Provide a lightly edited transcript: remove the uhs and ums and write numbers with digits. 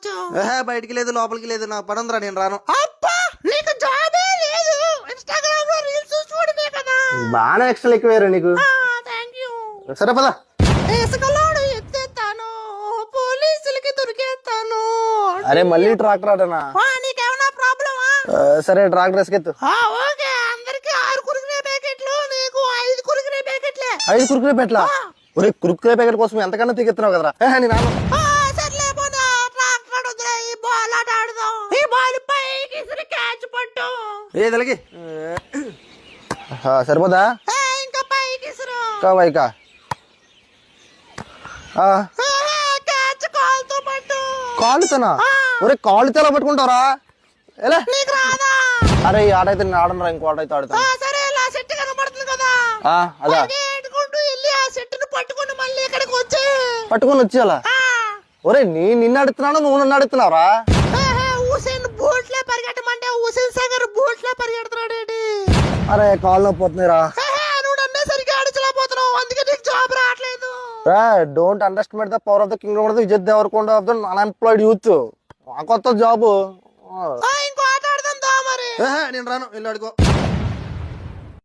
ఆడుకోవచ్చు. బయటికి లేదు లోపలికి లేదు, నాకు పని ఉందిరా, నేను రాను. అబ్బా నీకు జాబే లేదు, ఇన్స్టాగ్రామ్ లో రీల్స్ చూడమే కదా. బాగా ఎక్స్ట్రా ఎక్కువేరా నీకు. Thank you. సరే పదా. ఇసుకలోడు ఎత్తేస్తాను, పోలీసులకి దొరికేస్తాను. అరే మళ్ళీ ట్రాక్టర్ ఆటనా? నీకేమన్నా ప్రాబ్లమా? సరే ట్రాక్టర్ ఎస్కెత్తు. ఓకే, అందరికి 6 కురుకునే ప్యాకెట్లు, నీకు 5 కురుకునే ప్యాకెట్లే. 5 కురుకురే పెట్లా? ఒరే కురుకురే ప్యాకెట్ కోసం ఎంతకన్నా తీగెత్తున్నావు కదరా. నీ నాన్న సర్లే పోదా, ట్రాక్టర్ వదిలే, ఈ బాల్ ఆట ఆడదాం. ఈ బాల్ పైకి ఇసిరి క్యాచ్ పట్టు. ఏదలకి సరిపోదా? ఇంకా పైకి ఇసురు. కావాయికా క్యాచ్ కాలుతో పట్టు. కాలుతోనా? ఒరే కాలుతో ఎలా పట్టుకుంటారా? ఎలా? నీకు రాదా? అరే ఈ ఆట అయితే నేను ఆడను రా, ఇంకో ఆట అయితే ఆడతాను. సరే, ఇలా సెట్ కనబడుతుంది కదా, అదా ఎట్టుకుంటూ వెళ్ళి ఆ సెట్టును పట్టుకుని మళ్ళీ ఇక్కడికి వచ్చి పట్టుకొని వచ్చేయాలా? ఒరే నిన్ను అడుగుతున్నాను, నువ్వు నన్ను అడుగుతున్నావురా? హుసేన్ బోట్లే పరిగెట్టమంటే హుసేన్ సాగర్ బోట్లే పరిగెడుతున్నాడేంటి? అరే కాళ్ళు నొప్పి పోతున్నాయిరా. నువ్వు నన్నే సరిగ్గా అడిచలేకపోతున్నావు, అందుకే నీకు జాబ్ రావట్లేదు. Don't underestimate the power of the kingdom of the Vijay Deverakonda of the unemployed youth. కొత్త జాబ్. ఇంకో ఆట ఆడదాం దా మరి. నేను రాను, వెళ్ళి ఆడుకో.